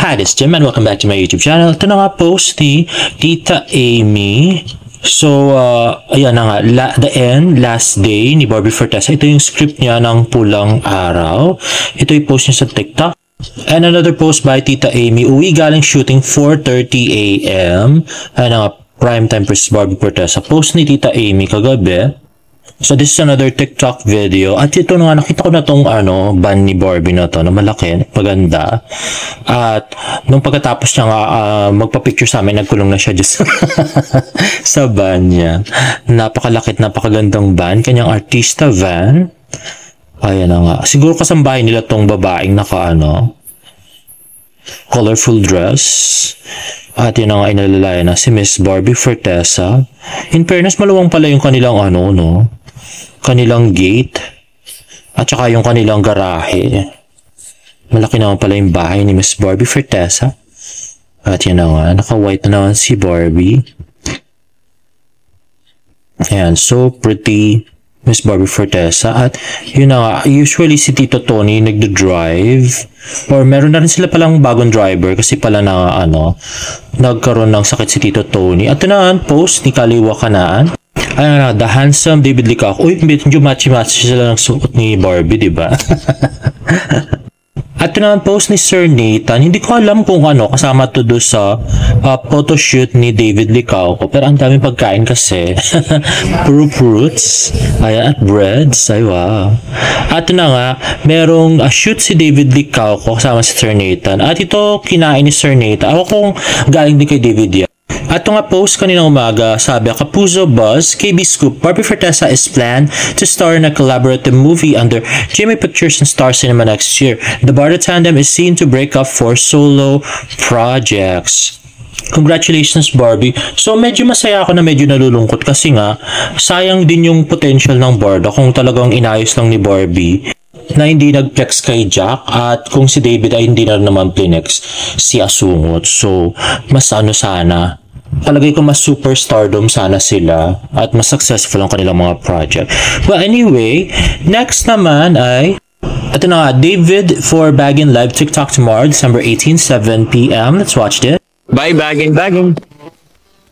Hi, this is Jim and welcome back to my YouTube channel. Ito na nga post ni Tita Amy. So, ayan na nga, The End, Last Day ni Barbie Fortesa. Ito yung script niya ng Pulang Araw. Ito yung post niya sa TikTok. And another post by Tita Amy. Uwi galing shooting 4:30 AM. Ayan na nga, prime time versus Barbie Fortesa. Post ni Tita Amy kagabi. So this is another TikTok video. At ito na nga, nakita ko na tong ban ni Barbie na to, na malaki, maganda. At nung pagkatapos niya nga magpa-picture sa amin, nagkulong na siya just sa van niya. Napakalakit, napakagandang van. Kanyang artista van. Ayan na nga. Siguro kasambahay nila tong babaeng naka colorful dress. At yun na nga, inalalayan na si Miss Barbie Fortesa. In fairness, maluwang pala yung kanilang kanilang gate. At saka yung kanilang garahe. Malaki naman pala yung bahay ni Miss Barbie Fortesa. At yun na nga, naka-white na naman si Barbie. Ayan, so pretty Miss Barbie Fortesa. At yun na nga, usually si Tito Tony nagdo-drive. Or meron na rin sila palang bagong driver kasi pala na nagkaroon ng sakit si Tito Tony. At ito na nga, post ni Kaliwa Kanaan. Ayan na, the handsome David Licao. Uy, medyo matchy-matchy sila ng suot ni Barbie, diba? At ito naman post ni Sir Nathan. Hindi ko alam kung kasama to do sa photoshoot ni David Licao ko. Pero ang daming pagkain kasi. Puro fruits. Ayan, at breads. Ay, wow. At ito na nga, merong shoot si David Licao ko kasama si Sir Nathan. At ito, kinain ni Sir Nathan. Ako kung galing din kay David yan. At ito nga post kaninang umaga, sabi, Kapuso Buzz, KB Scoop, Barbie Fortesa is planned to star in a collaborative movie under Jimmy Pictures and Star Cinema next year. The Barda tandem is seen to break up for solo projects. Congratulations, Barbie. So, medyo masaya ako na medyo nalulungkot kasi nga, sayang din yung potential ng Barda kung talagang inayos lang ni Barbie na hindi nag-flex kay Jack at kung si David ay hindi na naman plinex si Asungot. So, mas sana. Palagay ko mas superstardom sana sila at mas successful ang kanilang mga project. Well, anyway, next naman ay ito na nga, David for Baggin Live TikTok tomorrow, December 18, 7 p.m. Let's watch this. Bye, Baggin.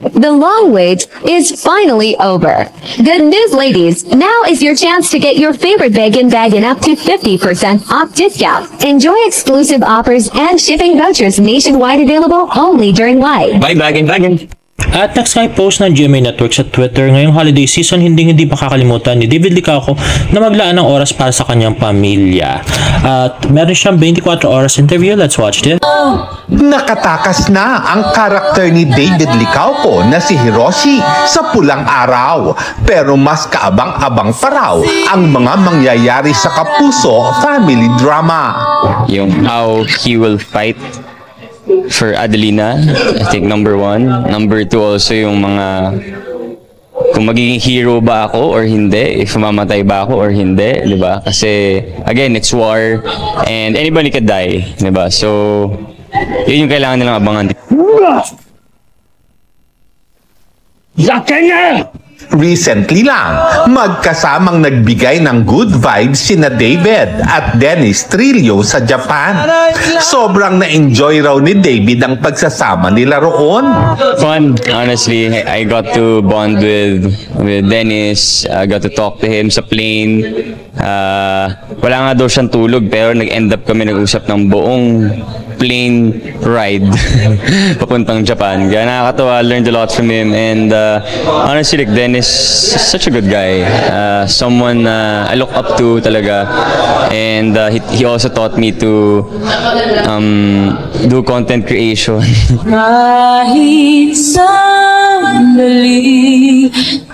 The long wait is finally over. Good news, ladies. Now is your chance to get your favorite Baggin up to 50% off discount. Enjoy exclusive offers and shipping vouchers nationwide available only during live. Bye, Baggin. At next ay post ng GMA Network sa Twitter, ngayong holiday season, hindi makakalimutan ni David Licao na maglaan ng oras para sa kanyang pamilya. At meron siyang 24 oras interview. Let's watch this. Nakatakas na ang karakter ni David Licao na si Hiroshi sa Pulang Araw. Pero mas kaabang-abang pa raw ang mga mangyayari sa Kapuso family drama. Yung how he will fight for Adelina, I think number 1. Number 2 also yung mga kung magiging hero ba ako or hindi, if mamamatay ba ako or hindi, di ba? Kasi again, it's war and anybody could die, di ba? So yun yung kailangan nilang abangan. Recently lang, magkasamang nagbigay ng good vibes sina David at Dennis Trillo sa Japan. Sobrang na-enjoy raw ni David ang pagsasama nila roon. Fun, honestly. I got to bond with Dennis. I got to talk to him sa plane. Wala nga daw siyang tulog pero nag-end up kami nag-usap ng buong plane ride papuntang Japan. Kaya nakakatawa, learned a lot from him and honestly, like Dennis, such a good guy. Someone I look up to talaga. And he also taught me to do content creation.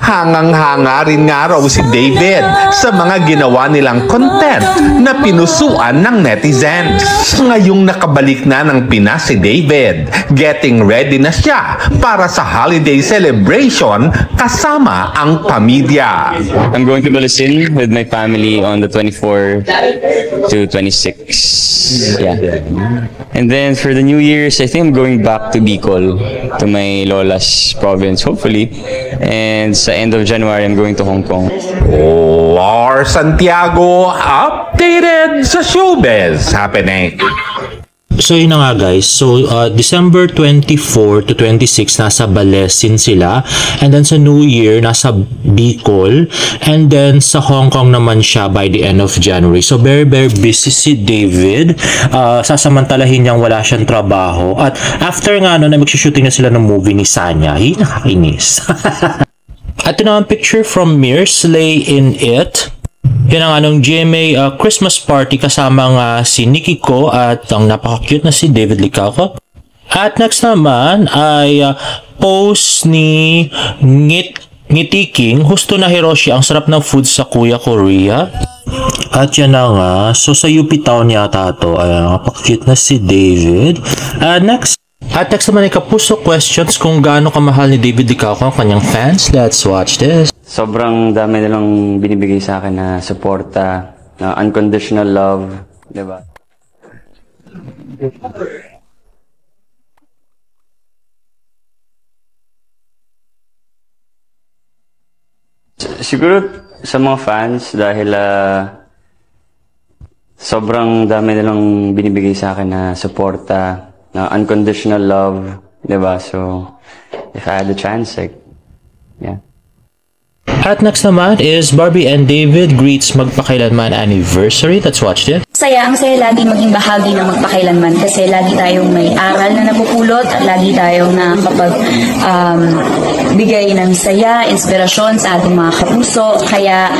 Hangang-hanga rin nga raw si David sa mga ginawa nilang content na pinusuan ng netizens. Ngayong nakabalik na ng Pinas si David, getting ready na siya para sa holiday celebration kasama ang pamilya. I'm going to Bulasin with my family on the 24 to 26. Yeah. And then for the New Year's, I think I'm going back to Bicol, to my lola's province, hopefully. And sa end of January, I'm going to Hong Kong. Lars Santiago, updated sa showbiz happening. So yun na nga guys, so December 24 to 26 nasa Balesin sila, and then sa New Year nasa Bicol, and then sa Hong Kong naman siya by the end of January. So very busy si David, sasamantalahin niyang wala siyang trabaho, at after nga na magsushooting na sila ng movie ni Sanya, nakakainis. At yun ang picture from Mir, Slay in It. Yan ang anong GMA Christmas party kasama nga si Nikki Ko at ang napaka-cute na si David Licauco. At next naman ay post ni Ngiti King, husto na Hiroshi, ang sarap ng food sa Kuya Korea. At yan na nga, so sa UP Town yata to, ay napaka-cute na si David. Next naman ay Kapuso questions kung gaano kamahal ni David Licauco ang kanyang fans. Let's watch this. Sobrang dami nilang binibigay sa akin na suporta, na unconditional love, di ba? Siguro sa mga fans dahil sobrang dami nilang binibigay sa akin na suporta, na unconditional love, di ba? So, if I had the chance, yeah. At next naman is Barbie and David greets magpakailanman anniversary. Let's watch this. Ang saya lagi maging bahagi ng magpakailanman kasi lagi tayong may aral na napupulot at lagi tayong nakakapag bigay ng saya, inspirasyon sa ating mga kapuso. Kaya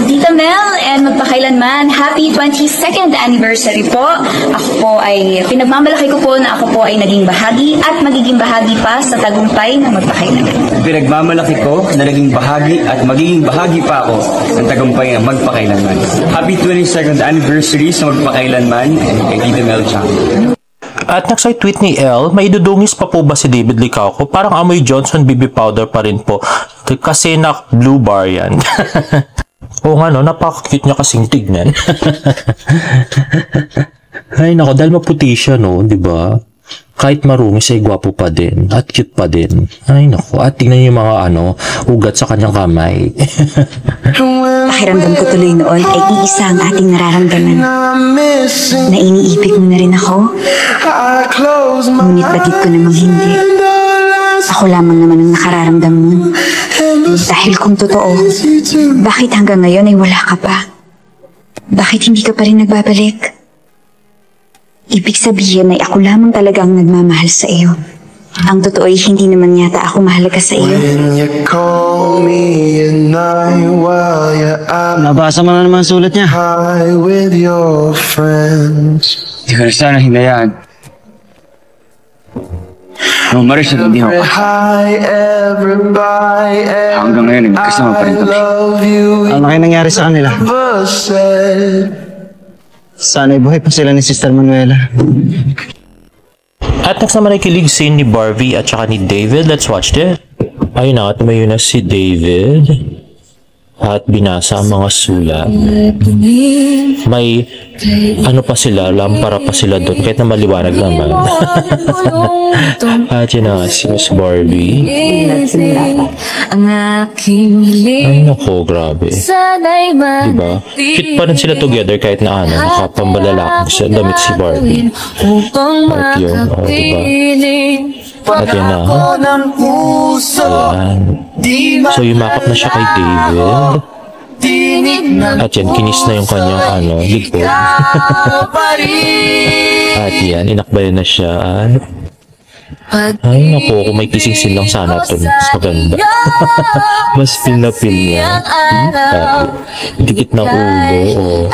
Tita Mel and magpakailanman, happy 22nd anniversary po. Ako po ay, pinagmamalaki ko po na ako po ay naging bahagi at magiging bahagi pa sa tagumpay ng magpakailanman. Pinagmamalaki ko na naging bahagi at magiging bahagi pa ako ng tagumpay ng magpakailanman. Happy 22nd anniversary sa magpakailanman kay Tita Mel Chang. At next ay tweet ni Elle, may idudungis pa po ba si David Licauco? Parang amoy Johnson BB powder pa rin po. Kasi na blue bar yan. Oo nga no, napaka-cute niya kasing tignan. Ay nako, dahil maputi siya no, di ba? Kahit marumi ay gwapo pa din at cute pa din. Ay nako, at tingnan niyo yung mga ugat sa kanyang kamay. Pakiramdam ko tuloy noon ay iisa ang ating nararamdaman. Na iniibig mo na rin ako. Ngunit batid ko namang hindi. Ako lamang naman ang nakararamdam nun. Dahil kung totoo, bakit hanggang ngayon ay wala ka pa? Bakit hindi ka pa rin nagbabalik? Ibig sabihin ay ako lamang talaga ang nagmamahal sa iyo. Ang totoo ay hindi naman yata ako mahalaga sa iyo. Nabasa mo na naman sulat niya. Hindi ko na sana hinayaan. Maris at hindi ako. Hanggang ngayon, nagkasama pa rin kami. Ano kayo nangyari sa kanila? Sana'y buhay pa sila ni Sister Manuela. At next naman ay kilig scene ni Barbie at saka ni David. Let's watch this. Ayun na, tumayo na si David. At binasa ang mga sulat. May pa sila, lampara pa sila doon. Kahit na maliwanag naman. At yun na si Miss Barbie. Ay nako, grabe. Diba? Cute pa rin sila together kahit na nakapambalalakang sa damit si Barbie. At yun, diba? At yun na. Ayan. So yumakap na siya kay David. At yan, kinis na yung kanyang likod. At yan, inakbayan na siya. Ay naku, kung may kissing scene lang sana ito, mas maganda. Mas feel na feel niya. Dikit ng ulo.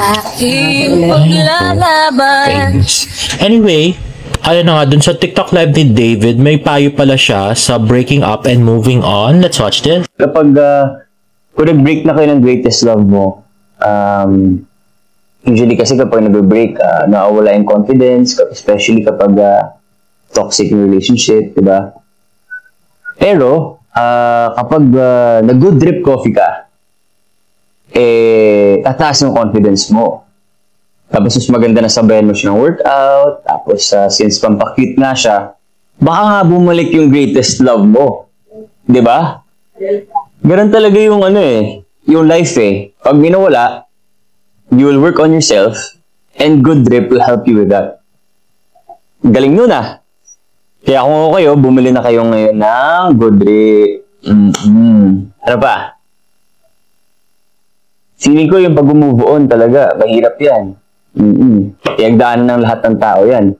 Anyway, ayun na nga, dun sa TikTok live ni David, may payo pala siya sa breaking up and moving on. Let's watch this. Kapag kung nag-break na kayo ng greatest love mo, usually kasi kapag nag-break, nawawala yung confidence, especially kapag toxic relationship, diba? Pero, kapag nag-good drip coffee ka, tataas yung confidence mo. Tapos mas maganda na sabayan mo siya ng workout, tapos since pampakute na siya, baka nga bumalik yung greatest love mo. Diba? Ganun talaga yung yung life Pag minawala, you will work on yourself, and good drip will help you with that. Galing nun ah. Kaya kung ako kayo, bumili na kayo ngayon ng Goodrip. Ano pa? Feeling ko yung pag-move on talaga, mahirap yan. Iagdaanan ng lahat ng tao yan.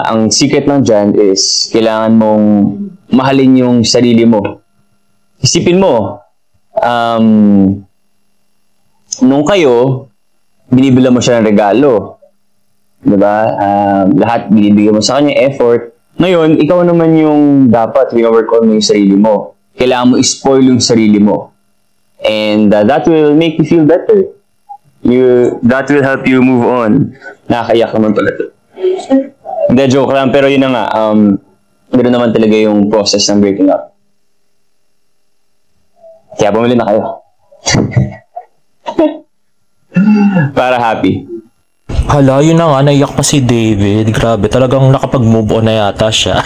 Ang secret lang dyan is kailangan mong mahalin yung sarili mo. Isipin mo, nung kayo, binibila mo siya ng regalo. Diba? Lahat binibigyan mo sa kanya effort. Ngayon, ikaw naman yung dapat work on mo yung sarili mo. Kailangan mo i-spoil yung sarili mo. And that will make you feel better. That will help you move on. Nakakaiyak naman pala ito. Hindi, joke lang. Pero yun na nga. Ganoon naman talaga yung process ng breaking up. Kaya bumili na kayo. Para happy. Hala, yun na nga, naiyak pa si David. Grabe, talagang nakapag-move on na yata siya.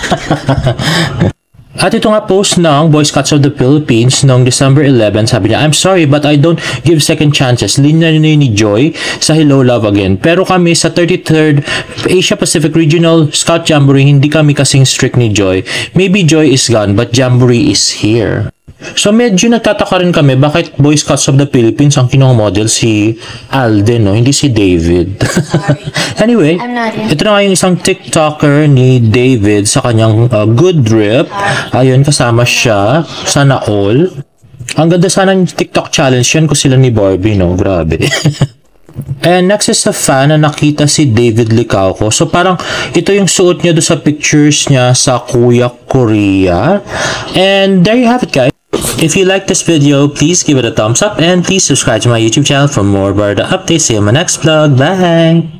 At ito nga post ng Boy Scouts of the Philippines noong December 11, sabi niya, I'm sorry but I don't give second chances. Linya ni Joy sa Hello Love Again. Pero kami sa 33rd Asia Pacific Regional Scout Jamboree, hindi kami kasing strict ni Joy. Maybe Joy is gone but Jamboree is here. So medyo nagtataka rin kami bakit Boy Scouts of the Philippines ang kinong-model si Alden, no? Hindi si David. Anyway, ito na nga yung isang TikToker ni David sa kanyang Goodrip. Ayun, kasama siya. Sana all. Ang ganda sana yung TikTok challenge yan ko sila ni Barbie, no? Grabe. And next is a fan na nakita si David Licauco. So parang ito yung suot niya doon sa pictures niya sa Kuya Korea. And there you have it, guys. If you like this video, please give it a thumbs up and please subscribe to my YouTube channel for more Barda updates. See you in my next vlog. Bye!